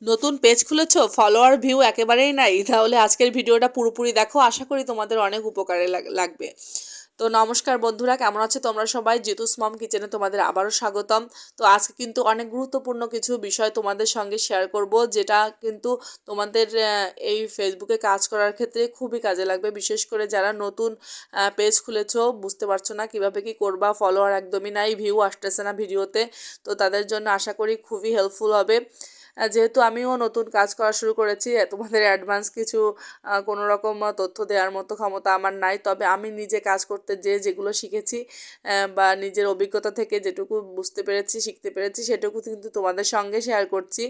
নতুন page খুলেছো, follower view একেবারেই নাই, তাহলে আজকের ভিডিওটা পুরোপুরি দেখো, আশা করি তোমাদের অনেক উপকারে লাগবে। তো নমস্কার বন্ধুরা, কেমন আছো তোমরা সবাই? জিতুস মম কিচেনে তোমাদের আবারও স্বাগতম। তো আজকে কিন্তু অনেক গুরুত্বপূর্ণ কিছু বিষয় তোমাদের সঙ্গে শেয়ার করব, যেটা কিন্তু তোমাদের এই ফেসবুকে কাজ করার ক্ষেত্রে খুবই কাজে লাগবে। বিশেষ করে যারা নতুন পেজ খুলেছো, বুঝতে পারছো না কিভাবে কি করবা, ফলোয়ার একদমই নাই, ভিউ আসতেছে না ভিডিওতে, তো তাদের জন্য আশা করি খুবই হেল্পফুল হবে। যেহেতু আমিও নতুন কাজ করা শুরু করেছি, তোমাদের অ্যাডভান্স কিছু কোনো রকম তথ্য দেওয়ার মতো ক্ষমতা আমার নাই। তবে আমি নিজে কাজ করতে যেগুলো শিখেছি বা নিজের অভিজ্ঞতা থেকে যেটুকু বুঝতে পেরেছি, শিখতে পেরেছি, সেটুকু কিন্তু তোমাদের সঙ্গে শেয়ার করছি।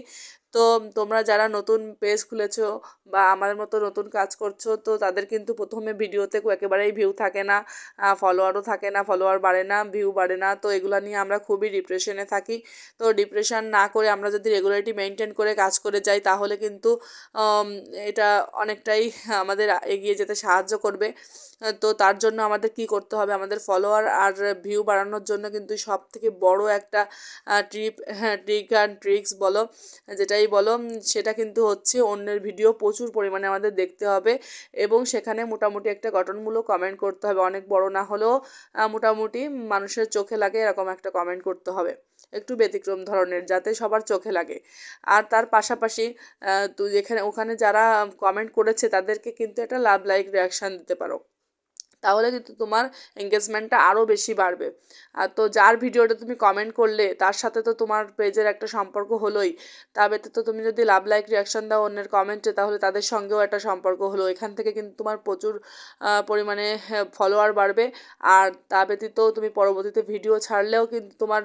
তো তোমরা যারা নতুন পেজ খুলেছো বা আমার মতো নতুন কাজ করছো, তো তাদের কিন্তু প্রথমে ভিডিওতে একেবারেই ভিউ থাকে না, ফলোয়ারও থাকে না, ফলোয়ার বাড়ে না, ভিউ বাড়ে না। তো এগুলো নিয়ে আমরা খুবই ডিপ্রেশনে থাকি। তো ডিপ্রেশন না করে আমরা যদি রেগুলারিটি মেনটেন করে কাজ করে যাই, তাহলে কিন্তু এটা অনেকটাই আমাদের এগিয়ে যেতে সাহায্য করবে। তো তার জন্য আমাদের কি করতে হবে, আমাদের ফলোয়ার আর ভিউ বাড়ানোর জন্য কিন্তু সব থেকে বড় একটা ট্রিক অ্যান্ড ট্রিক্স বলো, যেটাই বলো, সেটা কিন্তু হচ্ছে অন্যের ভিডিও প্রচুর পরিমাণে আমাদের দেখতে হবে এবং সেখানে মোটামুটি একটা গঠনমূলক কমেন্ট করতে হবে। অনেক বড় না হলেও মোটামুটি মানুষের চোখে লাগে এরকম একটা কমেন্ট করতে হবে, একটু ব্যতিক্রম ধরনের, যাতে সবার চোখে লাগে। আর তার পাশাপাশি তো ওখানে যারা কমেন্ট করেছে তাদেরকে কিন্তু একটা লাভ লাইক রিয়াকশান দিতে পারো, তাহলে কিন্তু তোমার এঙ্গেজমেন্টটা আরও বেশি বাড়বে। আর তো যার ভিডিওটা তুমি কমেন্ট করলে তার সাথে তো তোমার পেজের একটা সম্পর্ক হলোই, তা ব্যতীত তুমি যদি লাভ লাইক রিয়াকশান দাও অন্যের কমেন্টে, তাহলে তাদের সঙ্গেও একটা সম্পর্ক হলো। এখান থেকে কিন্তু তোমার প্রচুর পরিমাণে ফলোয়ার বাড়বে। আর তা ব্যতীত তুমি পরবর্তীতে ভিডিও ছাড়লেও কিন্তু তোমার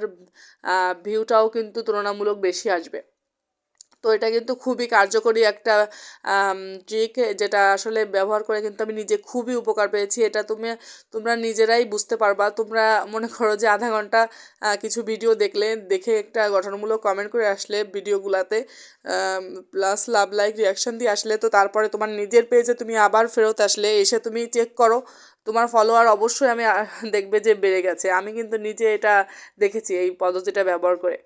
ভিউটাও কিন্তু তুলনামূলক বেশি আসবে। তো এটা কিন্তু খুবই কার্যকরী একটা ট্রিক, যেটা আসলে ব্যবহার করে কিন্তু আমি নিজে খুবই উপকার পেয়েছি। এটা তোমরা নিজেরাই বুঝতে পারবা। তোমরা মনে করো যে আধা ঘন্টা কিছু ভিডিও দেখে একটা গঠনমূলক কমেন্ট করে আসলে ভিডিওগুলাতে, প্লাস লাভ লাইক রিয়াকশান দিয়ে আসলে, তো তারপরে তোমার নিজের পেজে তুমি আবার ফেরত আসলে এসে তুমি চেক করো, তোমার ফলোয়ার অবশ্যই দেখবে যে বেড়ে গেছে। আমি কিন্তু নিজে এটা দেখেছি এই পদ্ধতিটা ব্যবহার করে।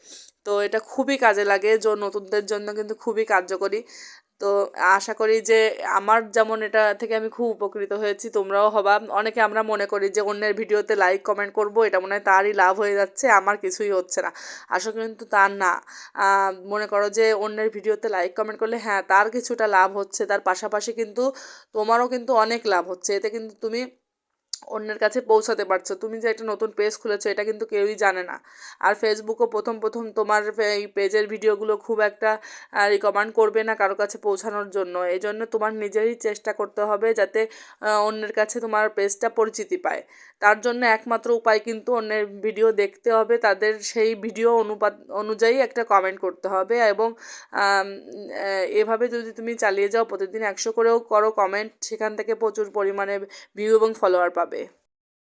তো এটা খুবই কাজে লাগে, নতুনদের জন্য কিন্তু খুবই কার্যকরী। তো আশা করি যে আমার যেমন এটা থেকে আমি খুব উপকৃত হয়েছি, তোমরাও হবা। অনেকে আমরা মনে করি যে অন্যের ভিডিওতে লাইক কমেন্ট করব, এটা মনে হয় তারই লাভ হয়ে যাচ্ছে, আমার কিছুই হচ্ছে না। আসলে কিন্তু তার না। মনে করো যে অন্যের ভিডিওতে লাইক কমেন্ট করলে হ্যাঁ তার কিছুটা লাভ হচ্ছে, তার পাশাপাশি কিন্তু তোমারও কিন্তু অনেক লাভ হচ্ছে। এতে কিন্তু তুমি অন্যের কাছে পৌঁছাতে পারছো। তুমি যে একটা নতুন পেজ খুলেছো এটা কিন্তু কেউই জানে না। আর ফেসবুকও প্রথম প্রথম তোমার এই পেজের ভিডিওগুলো খুব একটা রিকমেন্ড করবে না কারো কাছে পৌঁছানোর জন্য। এই জন্য তোমার নিজেরই চেষ্টা করতে হবে যাতে অন্যের কাছে তোমার পেজটা পরিচিতি পায়। তার জন্য একমাত্র উপায় কিন্তু অন্যের ভিডিও দেখতে হবে, তাদের সেই ভিডিও অনুযায়ী একটা কমেন্ট করতে হবে এবং এভাবে যদি তুমি চালিয়ে যাও, প্রতিদিন 100 করেও করো কমেন্ট, সেখান থেকে প্রচুর পরিমাণে ভিউ এবং ফলোয়ার পাবে।